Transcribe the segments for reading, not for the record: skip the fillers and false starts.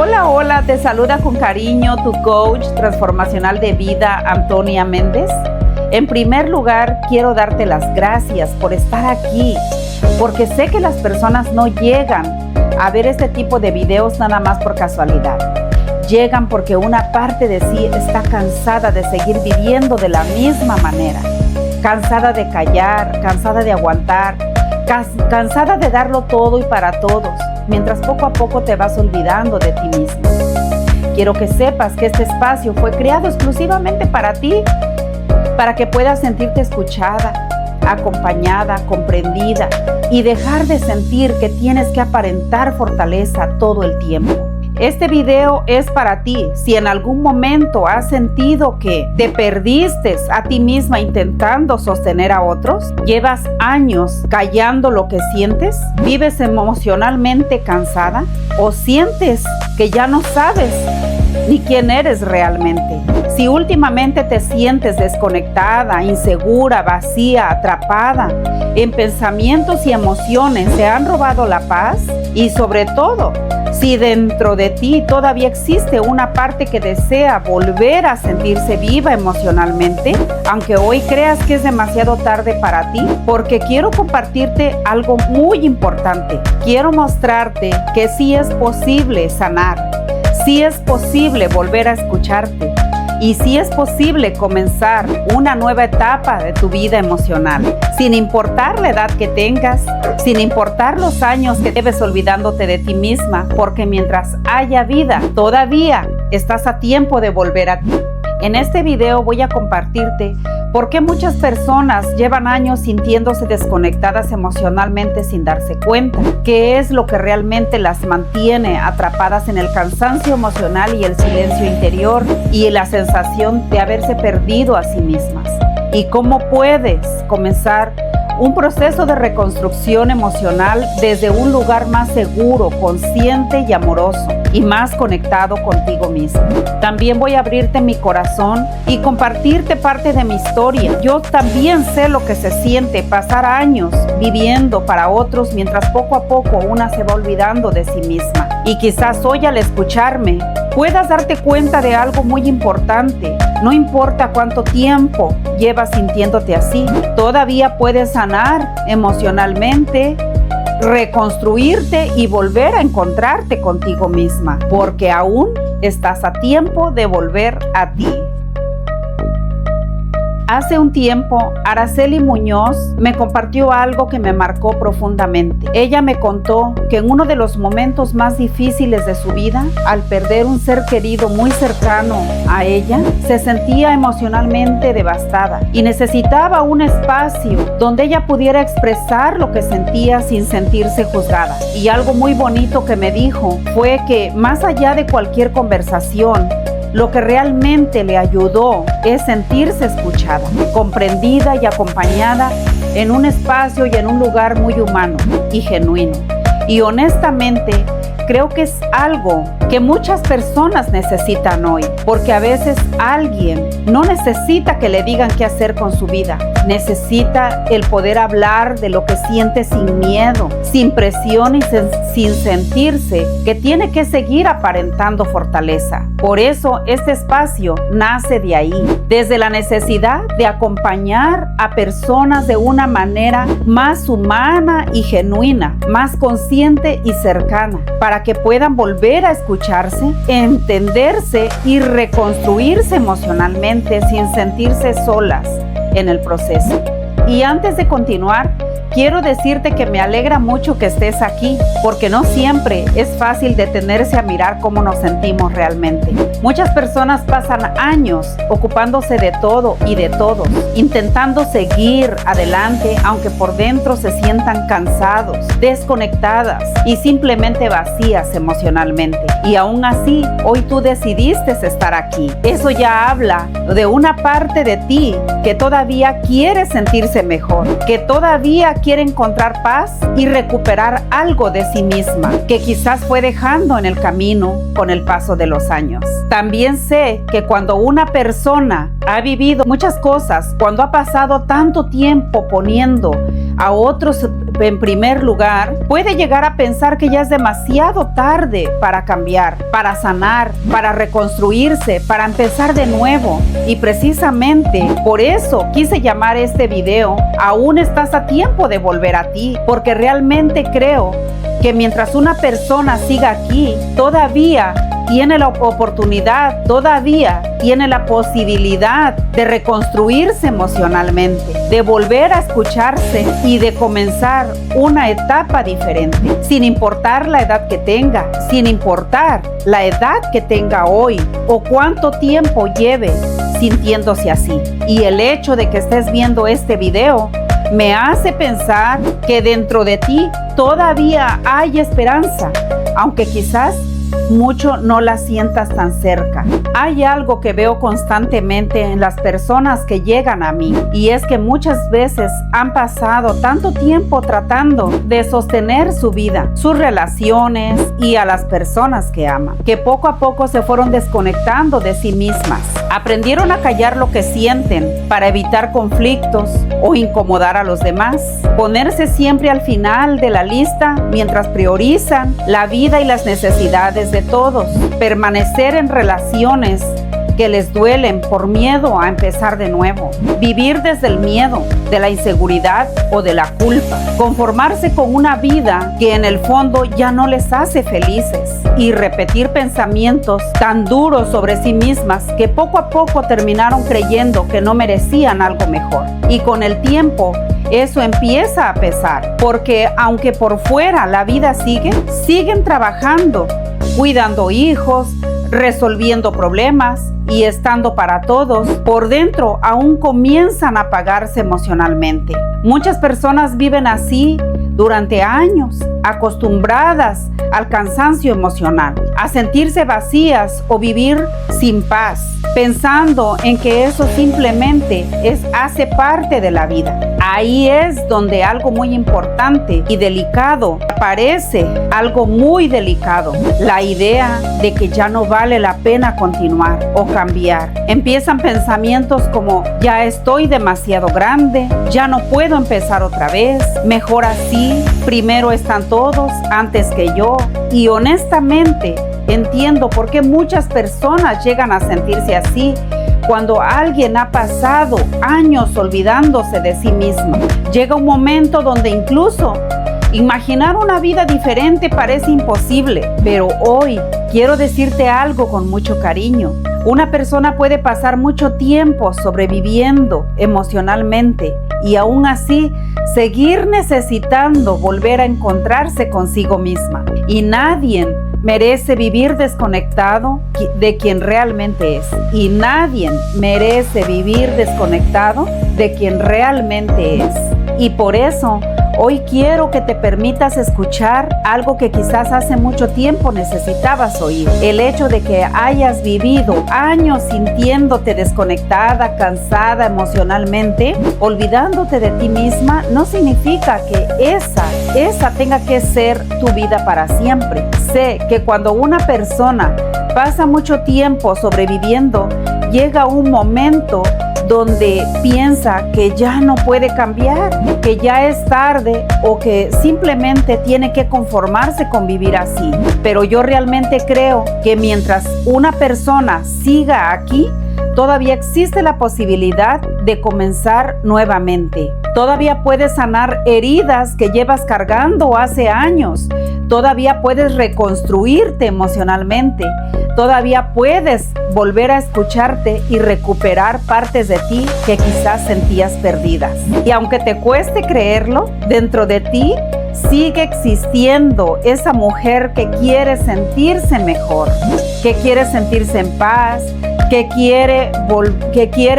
Hola, hola, te saluda con cariño tu coach transformacional de vida, Antonia Méndez. En primer lugar, quiero darte las gracias por estar aquí, porque sé que las personas no llegan a ver este tipo de videos nada más por casualidad. Llegan porque una parte de sí está cansada de seguir viviendo de la misma manera, cansada de callar, cansada de aguantar, cansada de darlo todo y para todos, mientras poco a poco te vas olvidando de ti mismo. Quiero que sepas que este espacio fue creado exclusivamente para ti, para que puedas sentirte escuchada, acompañada, comprendida y dejar de sentir que tienes que aparentar fortaleza todo el tiempo. Este video es para ti. Si en algún momento has sentido que te perdiste a ti misma intentando sostener a otros, llevas años callando lo que sientes, vives emocionalmente cansada o sientes que ya no sabes ni quién eres realmente. Si últimamente te sientes desconectada, insegura, vacía, atrapada en pensamientos y emociones, te han robado la paz y sobre todo, si dentro de ti todavía existe una parte que desea volver a sentirse viva emocionalmente, aunque hoy creas que es demasiado tarde para ti, porque quiero compartirte algo muy importante. Quiero mostrarte que sí es posible sanar, sí es posible volver a escucharte y sí es posible comenzar una nueva etapa de tu vida emocional, sin importar la edad que tengas, sin importar los años que lleves olvidándote de ti misma, porque mientras haya vida, todavía estás a tiempo de volver a ti. En este video voy a compartirte por qué muchas personas llevan años sintiéndose desconectadas emocionalmente sin darse cuenta, qué es lo que realmente las mantiene atrapadas en el cansancio emocional y el silencio interior y la sensación de haberse perdido a sí mismas, y cómo puedes comenzar un proceso de reconstrucción emocional desde un lugar más seguro, consciente y amoroso y más conectado contigo mismo. También voy a abrirte mi corazón y compartirte parte de mi historia. Yo también sé lo que se siente pasar años viviendo para otros mientras poco a poco una se va olvidando de sí misma. Y quizás hoy al escucharme puedas darte cuenta de algo muy importante. No importa cuánto tiempo llevas sintiéndote así, todavía puedes sanar emocionalmente, reconstruirte y volver a encontrarte contigo misma, porque aún estás a tiempo de volver a ti. Hace un tiempo, Araceli Muñoz me compartió algo que me marcó profundamente. Ella me contó que en uno de los momentos más difíciles de su vida, al perder un ser querido muy cercano a ella, se sentía emocionalmente devastada y necesitaba un espacio donde ella pudiera expresar lo que sentía sin sentirse juzgada. Y algo muy bonito que me dijo fue que más allá de cualquier conversación, lo que realmente le ayudó es sentirse escuchada, comprendida y acompañada en un espacio y en un lugar muy humano y genuino. Y honestamente, creo que es algo que muchas personas necesitan hoy, porque a veces alguien no necesita que le digan qué hacer con su vida. Necesita el poder hablar de lo que siente sin miedo, sin presión y sin sentirse que tiene que seguir aparentando fortaleza. Por eso este espacio nace de ahí, desde la necesidad de acompañar a personas de una manera más humana y genuina, más consciente y cercana, para que puedan volver a escucharse, entenderse y reconstruirse emocionalmente sin sentirse solas en el proceso. Y antes de continuar, quiero decirte que me alegra mucho que estés aquí, porque no siempre es fácil detenerse a mirar cómo nos sentimos realmente. Muchas personas pasan años ocupándose de todo y de todos, intentando seguir adelante, aunque por dentro se sientan cansados, desconectadas y simplemente vacías emocionalmente. Y aún así, hoy tú decidiste estar aquí. Eso ya habla de una parte de ti que todavía quiere sentirse mejor, que todavía quiere encontrar paz y recuperar algo de sí misma, que quizás fue dejando en el camino con el paso de los años. También sé que cuando una persona ha vivido muchas cosas, cuando ha pasado tanto tiempo poniendo a otros en primer lugar, puede llegar a pensar que ya es demasiado tarde para cambiar, para sanar, para reconstruirse, para empezar de nuevo. Y precisamente por eso quise llamar este video "Aún estás a tiempo de volver a ti", porque realmente creo que mientras una persona siga aquí, todavía tiene la oportunidad, todavía tiene la posibilidad de reconstruirse emocionalmente, de volver a escucharse y de comenzar una etapa diferente, sin importar la edad que tenga, sin importar la edad que tenga hoy o cuánto tiempo lleve sintiéndose así. Y el hecho de que estés viendo este video me hace pensar que dentro de ti todavía hay esperanza, aunque quizás mucho no la sientas tan cerca. Hay algo que veo constantemente en las personas que llegan a mí, y es que muchas veces han pasado tanto tiempo tratando de sostener su vida, sus relaciones y a las personas que aman, que poco a poco se fueron desconectando de sí mismas. Aprendieron a callar lo que sienten para evitar conflictos o incomodar a los demás, ponerse siempre al final de la lista mientras priorizan la vida y las necesidades de todos, permanecer en relaciones que les duelen por miedo a empezar de nuevo, vivir desde el miedo, de la inseguridad o de la culpa, conformarse con una vida que en el fondo ya no les hace felices y repetir pensamientos tan duros sobre sí mismas que poco a poco terminaron creyendo que no merecían algo mejor. Y con el tiempo eso empieza a pesar, porque aunque por fuera la vida sigue, siguen trabajando, cuidando hijos, resolviendo problemas y estando para todos, por dentro aún comienzan a apagarse emocionalmente. Muchas personas viven así durante años, acostumbradas al cansancio emocional, a sentirse vacías o vivir sin paz, pensando en que eso simplemente hace parte de la vida. Ahí es donde algo muy importante y delicado aparece, algo muy delicado, la idea de que ya no vale la pena continuar o cambiar. Empiezan pensamientos como: ya estoy demasiado grande, ya no puedo empezar otra vez, mejor así, primero están todos antes que yo. Y honestamente entiendo por qué muchas personas llegan a sentirse así cuando alguien ha pasado años olvidándose de sí mismo. Llega un momento donde incluso imaginar una vida diferente parece imposible. Pero hoy quiero decirte algo con mucho cariño. Una persona puede pasar mucho tiempo sobreviviendo emocionalmente y aún así seguir necesitando volver a encontrarse consigo misma. Y nadie merece vivir desconectado de quien realmente es. Y nadie merece vivir desconectado de quien realmente es. Y por eso hoy quiero que te permitas escuchar algo que quizás hace mucho tiempo necesitabas oír. El hecho de que hayas vivido años sintiéndote desconectada, cansada emocionalmente, olvidándote de ti misma, no significa que esa tenga que ser tu vida para siempre. Sé que cuando una persona pasa mucho tiempo sobreviviendo, llega un momento donde piensa que ya no puede cambiar, que ya es tarde o que simplemente tiene que conformarse con vivir así. Pero yo realmente creo que mientras una persona siga aquí, todavía existe la posibilidad de comenzar nuevamente. Todavía puedes sanar heridas que llevas cargando hace años. Todavía puedes reconstruirte emocionalmente. Todavía puedes volver a escucharte y recuperar partes de ti que quizás sentías perdidas. Y aunque te cueste creerlo, dentro de ti sigue existiendo esa mujer que quiere sentirse mejor, que quiere sentirse en paz, que quiere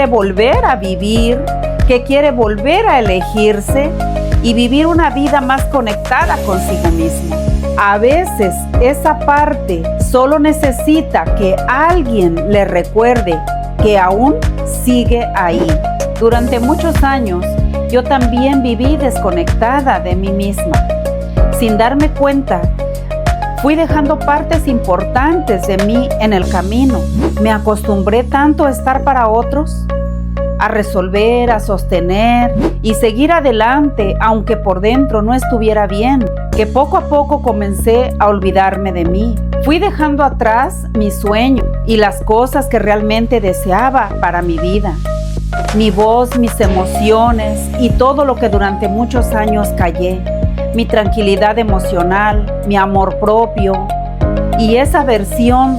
volver a vivir, que quiere volver a elegirse y vivir una vida más conectada consigo misma. A veces esa parte solo necesita que alguien le recuerde que aún sigue ahí. Durante muchos años yo también viví desconectada de mí misma. Sin darme cuenta, fui dejando partes importantes de mí en el camino. Me acostumbré tanto a estar para otros, a resolver, a sostener y seguir adelante, aunque por dentro no estuviera bien, que poco a poco comencé a olvidarme de mí. Fui dejando atrás mi sueño y las cosas que realmente deseaba para mi vida. Mi voz, mis emociones y todo lo que durante muchos años callé. Mi tranquilidad emocional, mi amor propio y esa versión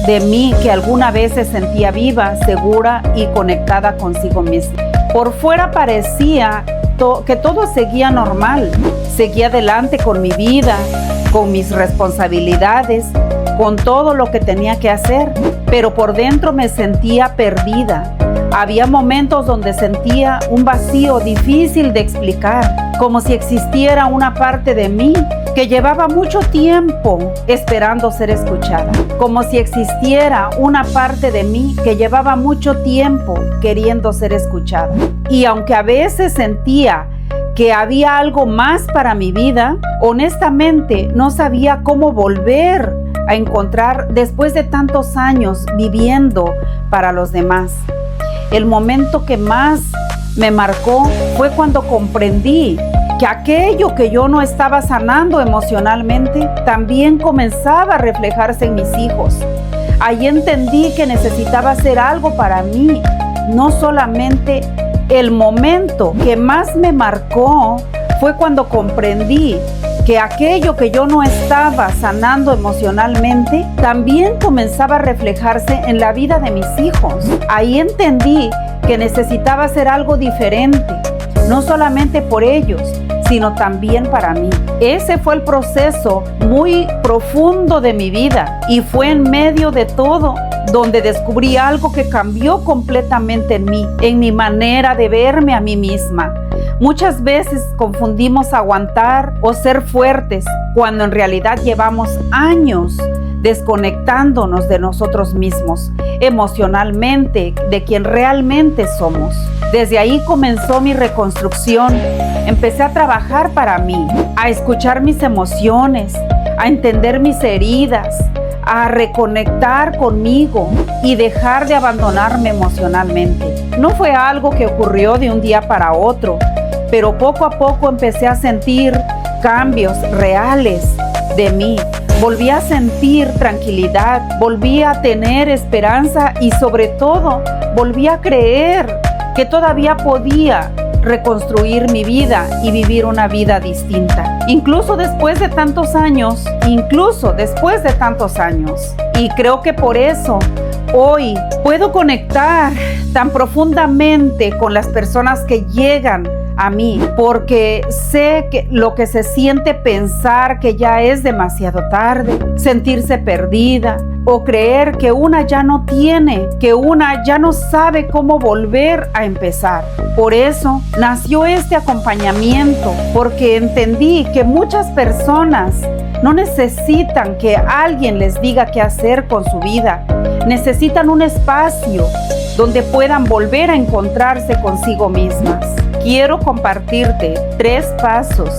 de mí que alguna vez se sentía viva, segura y conectada consigo misma. Por fuera parecía que todo seguía normal. Seguía adelante con mi vida, con mis responsabilidades, con todo lo que tenía que hacer, pero por dentro me sentía perdida. Había momentos donde sentía un vacío difícil de explicar, como si existiera una parte de mí que llevaba mucho tiempo esperando ser escuchada, como si existiera una parte de mí que llevaba mucho tiempo queriendo ser escuchada. Y aunque a veces sentía que había algo más para mi vida, honestamente no sabía cómo volver a encontrar después de tantos años viviendo para los demás. El momento que más me marcó fue cuando comprendí que aquello que yo no estaba sanando emocionalmente también comenzaba a reflejarse en mis hijos. Ahí entendí que necesitaba hacer algo para mí, no solamente. El momento que más me marcó fue cuando comprendí que aquello que yo no estaba sanando emocionalmente también comenzaba a reflejarse en la vida de mis hijos. Ahí entendí que necesitaba hacer algo diferente, no solamente por ellos, sino también para mí. Ese fue el proceso muy profundo de mi vida y fue en medio de todo donde descubrí algo que cambió completamente en mí, en mi manera de verme a mí misma. Muchas veces confundimos aguantar o ser fuertes cuando en realidad llevamos años desconectándonos de nosotros mismos, emocionalmente, de quien realmente somos. Desde ahí comenzó mi reconstrucción. Empecé a trabajar para mí, a escuchar mis emociones, a entender mis heridas, a reconectar conmigo y dejar de abandonarme emocionalmente. No fue algo que ocurrió de un día para otro, pero poco a poco empecé a sentir cambios reales de mí. Volví a sentir tranquilidad, volví a tener esperanza y sobre todo volví a creer que todavía podía reconstruir mi vida y vivir una vida distinta. Incluso después de tantos años. Y creo que por eso hoy puedo conectar tan profundamente con las personas que llegan a mí, porque sé que lo que se siente pensar que ya es demasiado tarde, sentirse perdida o creer que una ya no tiene, que una ya no sabe cómo volver a empezar. Por eso nació este acompañamiento, porque entendí que muchas personas no necesitan que alguien les diga qué hacer con su vida, necesitan un espacio donde puedan volver a encontrarse consigo mismas. Quiero compartirte 3 pasos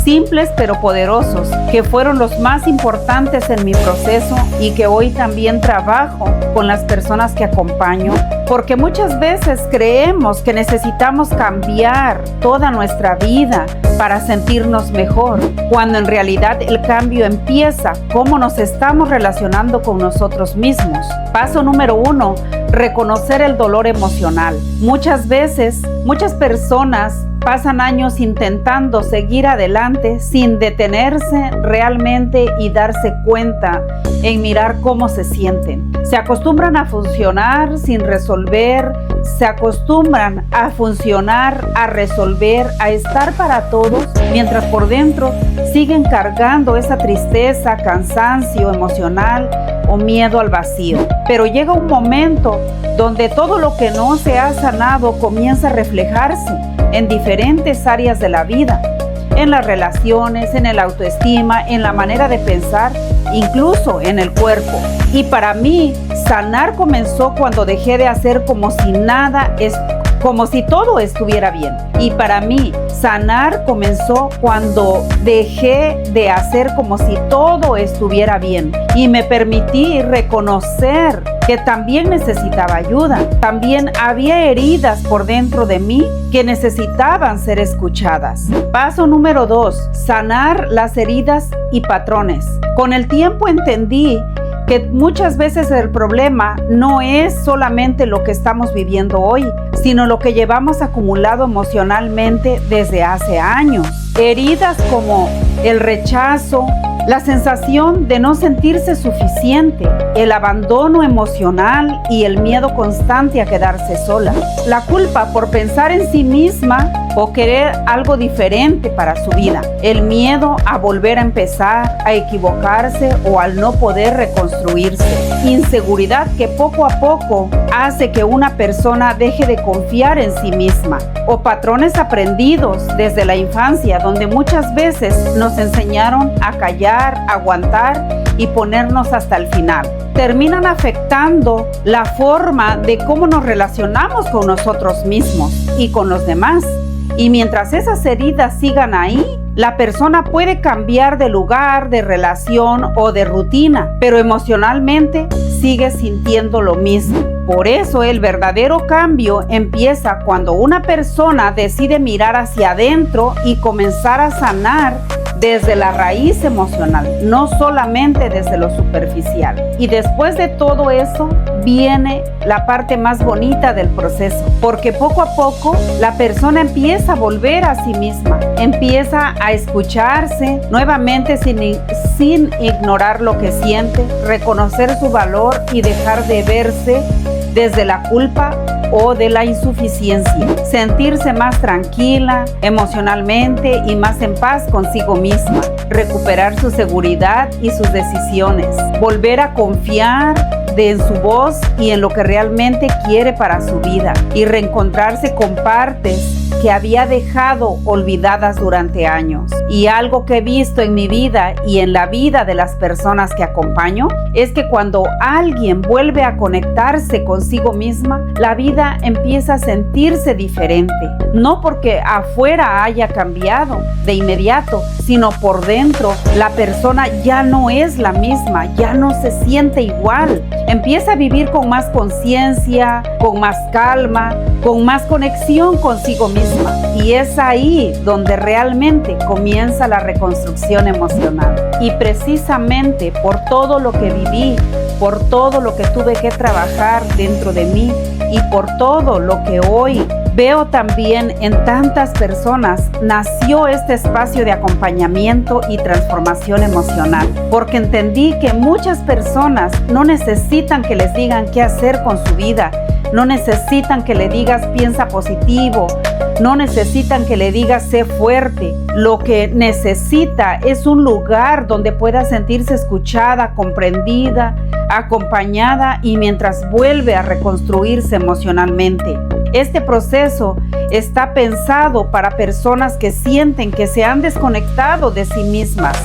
simples pero poderosos que fueron los más importantes en mi proceso y que hoy también trabajo con las personas que acompaño, porque muchas veces creemos que necesitamos cambiar toda nuestra vida para sentirnos mejor, cuando en realidad el cambio empieza cómo nos estamos relacionando con nosotros mismos. Paso número 1, reconocer el dolor emocional. Muchas veces, muchas personas pasan años intentando seguir adelante sin detenerse realmente y darse cuenta en mirar cómo se sienten. Se acostumbran a funcionar sin resolver, se acostumbran a funcionar, a resolver, a estar para todos, mientras por dentro siguen cargando esa tristeza, cansancio emocional o miedo al vacío. Pero llega un momento donde todo lo que no se ha sanado comienza a reflejarse en diferentes áreas de la vida, en las relaciones, en el autoestima, en la manera de pensar, incluso en el cuerpo. Y para mí, sanar comenzó cuando dejé de hacer como si nada como si todo estuviera bien. Y para mí, sanar comenzó cuando dejé de hacer como si todo estuviera bien y me permití reconocer que también necesitaba ayuda. También había heridas por dentro de mí que necesitaban ser escuchadas. Paso número 2, sanar las heridas y patrones. Con el tiempo entendí que muchas veces el problema no es solamente lo que estamos viviendo hoy, sino lo que llevamos acumulado emocionalmente desde hace años. Heridas como el rechazo, la sensación de no sentirse suficiente, el abandono emocional y el miedo constante a quedarse sola. La culpa por pensar en sí misma o querer algo diferente para su vida. El miedo a volver a empezar, a equivocarse o al no poder reconstruirse. Inseguridad que poco a poco hace que una persona deje de confiar en sí misma. O patrones aprendidos desde la infancia, donde muchas veces nos enseñaron a callar, aguantar y ponernos hasta el final. Terminan afectando la forma de cómo nos relacionamos con nosotros mismos y con los demás. Y mientras esas heridas sigan ahí, la persona puede cambiar de lugar, de relación o de rutina, pero emocionalmente sigue sintiendo lo mismo. Por eso el verdadero cambio empieza cuando una persona decide mirar hacia adentro y comenzar a sanar desde la raíz emocional, no solamente desde lo superficial. Y después de todo eso viene la parte más bonita del proceso, porque poco a poco la persona empieza a volver a sí misma, empieza a escucharse nuevamente sin ignorar lo que siente, reconocer su valor y dejar de verse desde la culpa o de la insuficiencia, sentirse más tranquila emocionalmente y más en paz consigo misma, recuperar su seguridad y sus decisiones, volver a confiar en su voz y en lo que realmente quiere para su vida y reencontrarse con partes que había dejado olvidadas durante años. Y algo que he visto en mi vida y en la vida de las personas que acompaño es que cuando alguien vuelve a conectarse consigo misma, la vida empieza a sentirse diferente. No porque afuera haya cambiado de inmediato, sino por dentro la persona ya no es la misma, ya no se siente igual. Empieza a vivir con más conciencia, con más calma, con más conexión consigo misma. Y es ahí donde realmente comienza la reconstrucción emocional. Y precisamente por todo lo que viví, por todo lo que tuve que trabajar dentro de mí y por todo lo que hoy veo también en tantas personas, nació este espacio de acompañamiento y transformación emocional, porque entendí que muchas personas no necesitan que les digan qué hacer con su vida, no necesitan que le digas piensa positivo, no necesitan que le digas sé fuerte. Lo que necesita es un lugar donde pueda sentirse escuchada, comprendida, acompañada y mientras vuelve a reconstruirse emocionalmente. Este proceso está pensado para personas que sienten que se han desconectado de sí mismas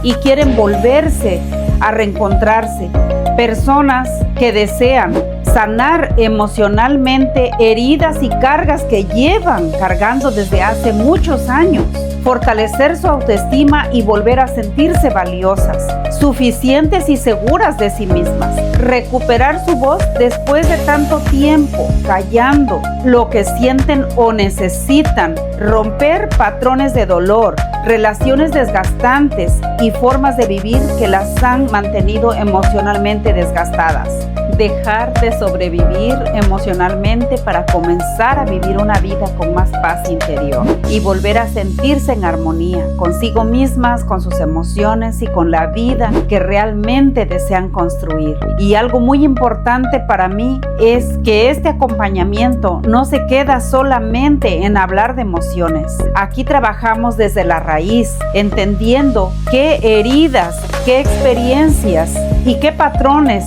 y quieren volverse a reencontrarse. Personas que desean sanar emocionalmente heridas y cargas que llevan cargando desde hace muchos años, fortalecer su autoestima y volver a sentirse valiosas, suficientes y seguras de sí mismas, recuperar su voz después de tanto tiempo callando lo que sienten o necesitan, romper patrones de dolor, relaciones desgastantes y formas de vivir que las han mantenido emocionalmente desgastadas. Dejar de sobrevivir emocionalmente para comenzar a vivir una vida con más paz interior y volver a sentirse en armonía consigo mismas, con sus emociones y con la vida que realmente desean construir. Y algo muy importante para mí es que este acompañamiento no se queda solamente en hablar de emociones. Aquí trabajamos desde la raíz, entendiendo qué heridas, qué experiencias y qué patrones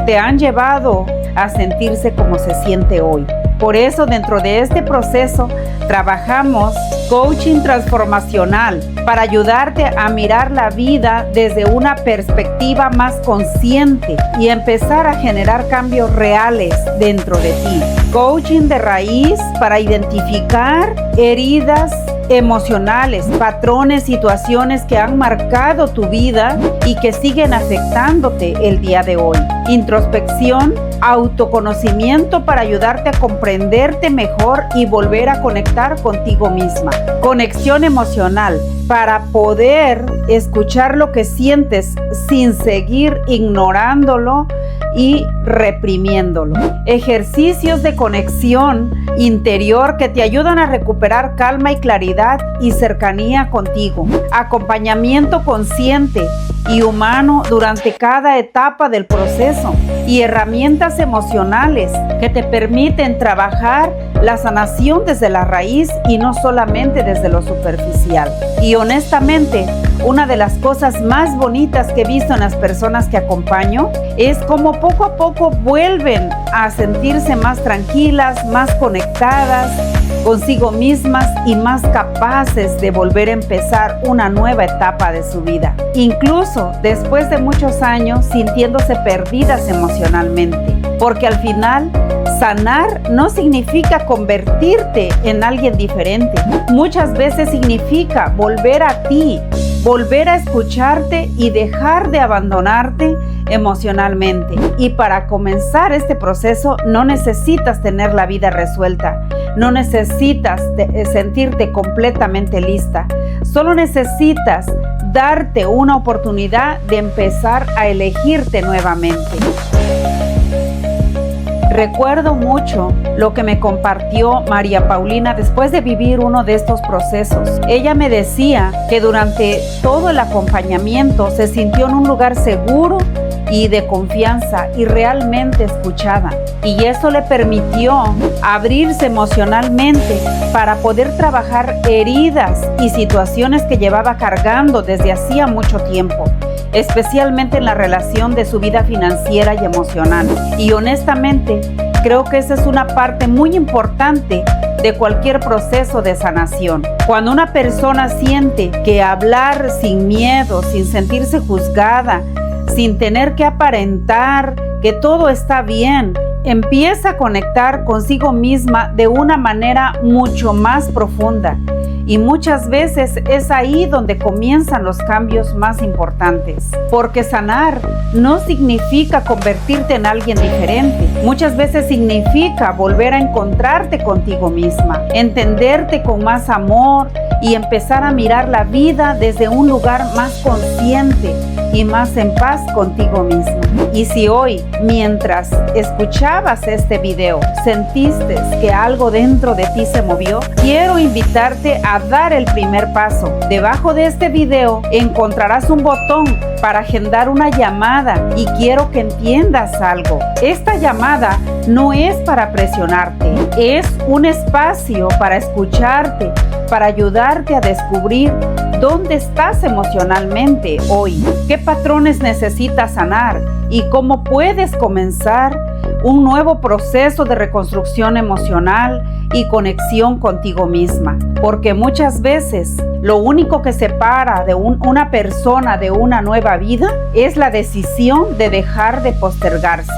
te han llevado a sentirse como se siente hoy. Por eso, dentro de este proceso, trabajamos coaching transformacional, para ayudarte a mirar la vida desde una perspectiva más consciente y empezar a generar cambios reales dentro de ti. Coaching de raíz para identificar heridas emocionales, patrones, situaciones que han marcado tu vida y que siguen afectándote el día de hoy. Introspección, autoconocimiento para ayudarte a comprenderte mejor y volver a conectar contigo misma. Conexión emocional para poder escuchar lo que sientes sin seguir ignorándolo y reprimiéndolo. Ejercicios de conexión interior que te ayudan a recuperar calma y claridad y cercanía contigo. Acompañamiento consciente y humano durante cada etapa del proceso y herramientas emocionales que te permiten trabajar la sanación desde la raíz y no solamente desde lo superficial. Y honestamente, una de las cosas más bonitas que he visto en las personas que acompaño es cómo poco a poco vuelven a sentirse más tranquilas, más conectadas consigo mismas y más capaces de volver a empezar una nueva etapa de su vida. Incluso después de muchos años sintiéndose perdidas emocionalmente, porque al final sanar no significa convertirte en alguien diferente. Muchas veces significa volver a ti, volver a escucharte y dejar de abandonarte emocionalmente. Y para comenzar este proceso no necesitas tener la vida resuelta, no necesitas sentirte completamente lista, solo necesitas darte una oportunidad de empezar a elegirte nuevamente. Recuerdo mucho lo que me compartió María Paulina después de vivir uno de estos procesos. Ella me decía que durante todo el acompañamiento se sintió en un lugar seguro y de confianza y realmente escuchada. Y eso le permitió abrirse emocionalmente para poder trabajar heridas y situaciones que llevaba cargando desde hacía mucho tiempo, especialmente en la relación de su vida financiera y emocional. Y honestamente, creo que esa es una parte muy importante de cualquier proceso de sanación. Cuando una persona siente que hablar sin miedo, sin sentirse juzgada, sin tener que aparentar que todo está bien, empieza a conectar consigo misma de una manera mucho más profunda. Y muchas veces es ahí donde comienzan los cambios más importantes. Porque sanar no significa convertirte en alguien diferente. Muchas veces significa volver a encontrarte contigo misma, entenderte con más amor y empezar a mirar la vida desde un lugar más consciente y más en paz contigo mismo. Y si hoy, mientras escuchabas este video, sentiste que algo dentro de ti se movió, quiero invitarte a dar el primer paso. Debajo de este video encontrarás un botón para agendar una llamada y quiero que entiendas algo. Esta llamada no es para presionarte, es un espacio para escucharte, para ayudarte a descubrir dónde estás emocionalmente hoy, qué patrones necesitas sanar y cómo puedes comenzar un nuevo proceso de reconstrucción emocional y conexión contigo misma. Porque muchas veces lo único que separa de una persona de una nueva vida es la decisión de dejar de postergarse.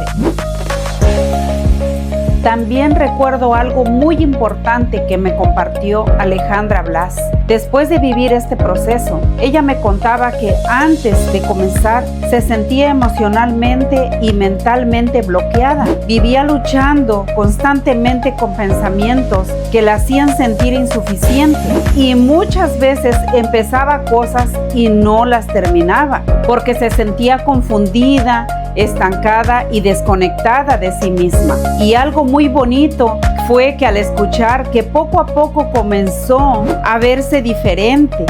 También recuerdo algo muy importante que me compartió Alejandra Blas. Después de vivir este proceso, ella me contaba que antes de comenzar se sentía emocionalmente y mentalmente bloqueada. Vivía luchando constantemente con pensamientos que la hacían sentir insuficiente y muchas veces empezaba cosas y no las terminaba porque se sentía confundida, estancada y desconectada de sí misma. Y algo muy bonito fue que al escuchar que poco a poco comenzó a verse diferente,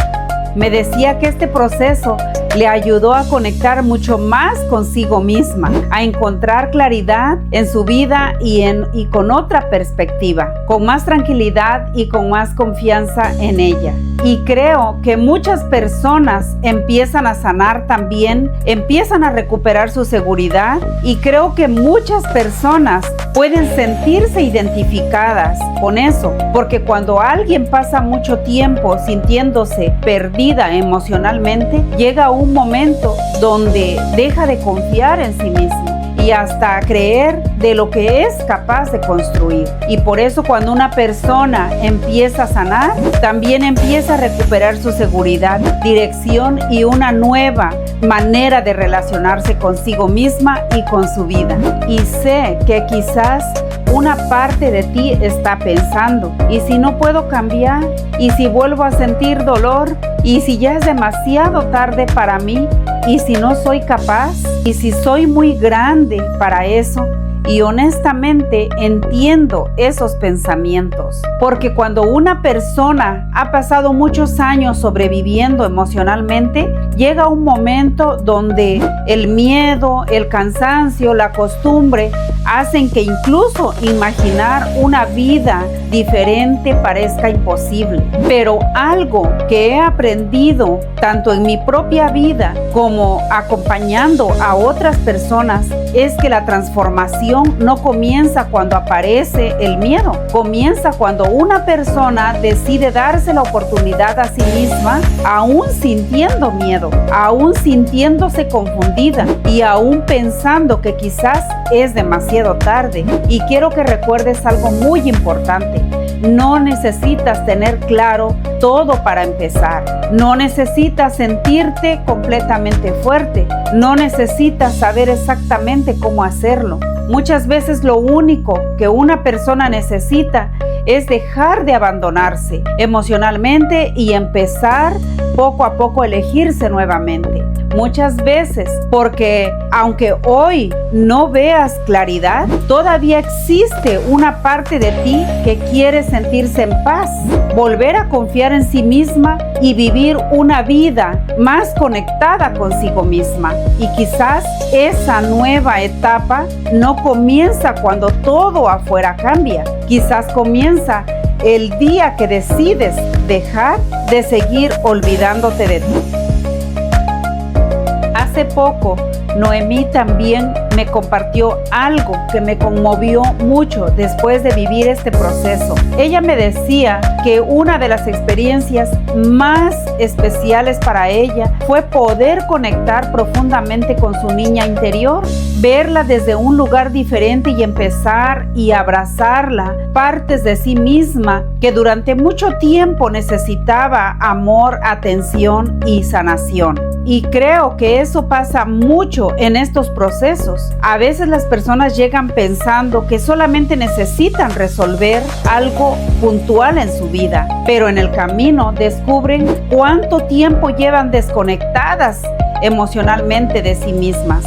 me decía que este proceso le ayudó a conectar mucho más consigo misma, a encontrar claridad en su vida y con otra perspectiva, con más tranquilidad y con más confianza en ella. Y creo que muchas personas empiezan a sanar también, empiezan a recuperar su seguridad y creo que muchas personas pueden sentirse identificadas con eso, porque cuando alguien pasa mucho tiempo sintiéndose perdida emocionalmente, llega un momento donde deja de confiar en sí mismo y hasta creer de lo que es capaz de construir. Y por eso cuando una persona empieza a sanar, también empieza a recuperar su seguridad, dirección y una nueva manera de relacionarse consigo misma y con su vida. Y sé que quizás una parte de ti está pensando, ¿y si no puedo cambiar? ¿Y si vuelvo a sentir dolor? ¿Y si ya es demasiado tarde para mí? ¿Y si no soy capaz? ¿Y si soy muy grande para eso? Y honestamente entiendo esos pensamientos, porque cuando una persona ha pasado muchos años sobreviviendo emocionalmente, llega un momento donde el miedo, el cansancio, la costumbre hacen que incluso imaginar una vida diferente parezca imposible. Pero algo que he aprendido tanto en mi propia vida como acompañando a otras personas es que la transformación no comienza cuando aparece el miedo, comienza cuando una persona decide darse la oportunidad a sí misma, aún sintiendo miedo, aún sintiéndose confundida y aún pensando que quizás es demasiado tarde. Y quiero que recuerdes algo muy importante. No necesitas tener claro todo para empezar. No necesitas sentirte completamente fuerte. No necesitas saber exactamente cómo hacerlo. Muchas veces lo único que una persona necesita es dejar de abandonarse emocionalmente y empezar poco a poco a elegirse nuevamente. Muchas veces, porque aunque hoy no veas claridad, todavía existe una parte de ti que quiere sentirse en paz, volver a confiar en sí misma y vivir una vida más conectada consigo misma. Y quizás esa nueva etapa no comienza cuando todo afuera cambia. Quizás comienza el día que decides dejar de seguir olvidándote de ti. Hace poco, Noemí también me compartió algo que me conmovió mucho después de vivir este proceso. Ella me decía que una de las experiencias más especiales para ella fue poder conectar profundamente con su niña interior, verla desde un lugar diferente y empezar y abrazarla, partes de sí misma que durante mucho tiempo necesitaba amor, atención y sanación. Y creo que eso pasa mucho en estos procesos. A veces las personas llegan pensando que solamente necesitan resolver algo puntual en su vida, pero en el camino descubren cuánto tiempo llevan desconectadas emocionalmente de sí mismas.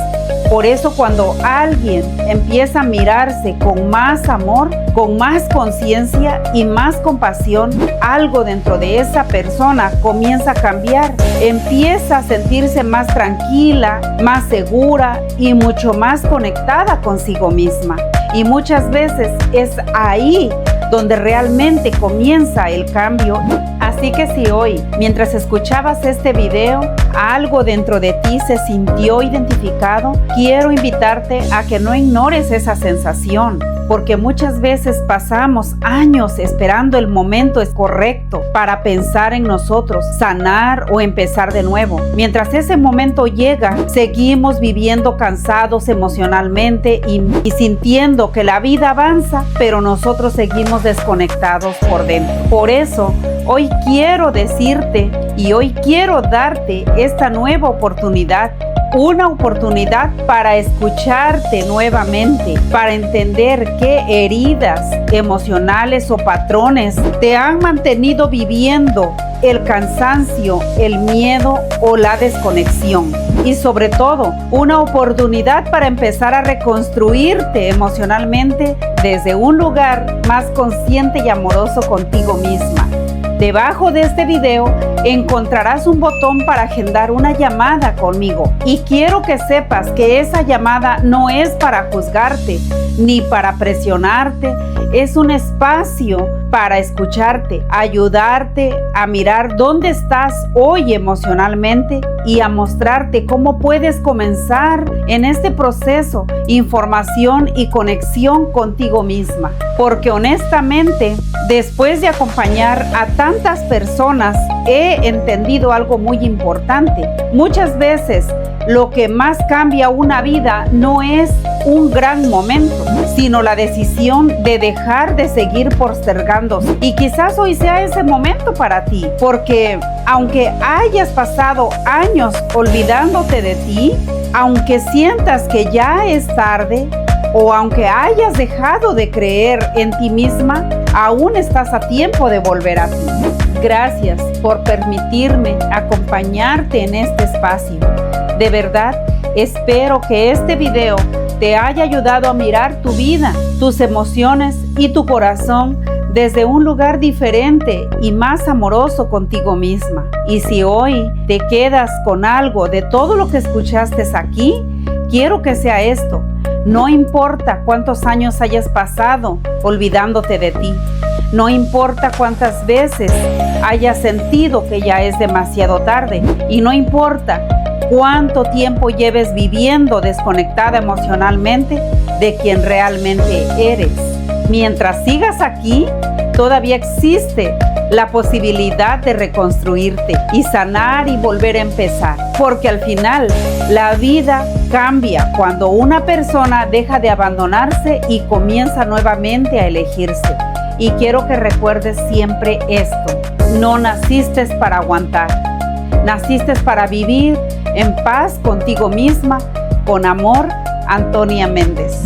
Por eso cuando alguien empieza a mirarse con más amor, con más conciencia y más compasión, algo dentro de esa persona comienza a cambiar. Empieza a sentirse más tranquila, más segura y mucho más conectada consigo misma. Y muchas veces es ahí donde realmente comienza el cambio. Así que si hoy, mientras escuchabas este video, algo dentro de ti se sintió identificado, quiero invitarte a que no ignores esa sensación, porque muchas veces pasamos años esperando el momento correcto para pensar en nosotros, sanar o empezar de nuevo. Mientras ese momento llega, seguimos viviendo cansados emocionalmente y sintiendo que la vida avanza, pero nosotros seguimos desconectados por dentro. Por eso, hoy quiero decirte y hoy quiero darte esta nueva oportunidad. Una oportunidad para escucharte nuevamente, para entender qué heridas emocionales o patrones te han mantenido viviendo el cansancio, el miedo o la desconexión. Y sobre todo, una oportunidad para empezar a reconstruirte emocionalmente desde un lugar más consciente y amoroso contigo misma. Debajo de este video encontrarás un botón para agendar una llamada conmigo y quiero que sepas que esa llamada no es para juzgarte ni para presionarte. Es un espacio para escucharte, ayudarte a mirar dónde estás hoy emocionalmente y a mostrarte cómo puedes comenzar en este proceso, información y conexión contigo misma. Porque honestamente, después de acompañar a tantas personas, he entendido algo muy importante. Muchas veces lo que más cambia una vida no es un gran momento, sino la decisión de dejar de seguir postergándose. Y quizás hoy sea ese momento para ti, porque aunque hayas pasado años olvidándote de ti, aunque sientas que ya es tarde, o aunque hayas dejado de creer en ti misma, aún estás a tiempo de volver a ti. Gracias por permitirme acompañarte en este espacio. De verdad, espero que este video te haya ayudado a mirar tu vida, tus emociones y tu corazón desde un lugar diferente y más amoroso contigo misma. Y si hoy te quedas con algo de todo lo que escuchaste aquí, quiero que sea esto. No importa cuántos años hayas pasado olvidándote de ti. No importa cuántas veces hayas sentido que ya es demasiado tarde. Y no importa cuánto tiempo lleves viviendo desconectada emocionalmente de quien realmente eres. Mientras sigas aquí, todavía existe la posibilidad de reconstruirte y sanar y volver a empezar. Porque al final, la vida cambia cuando una persona deja de abandonarse y comienza nuevamente a elegirse. Y quiero que recuerdes siempre esto: no naciste para aguantar, naciste para vivir en paz contigo misma. Con amor, Antonia Méndez.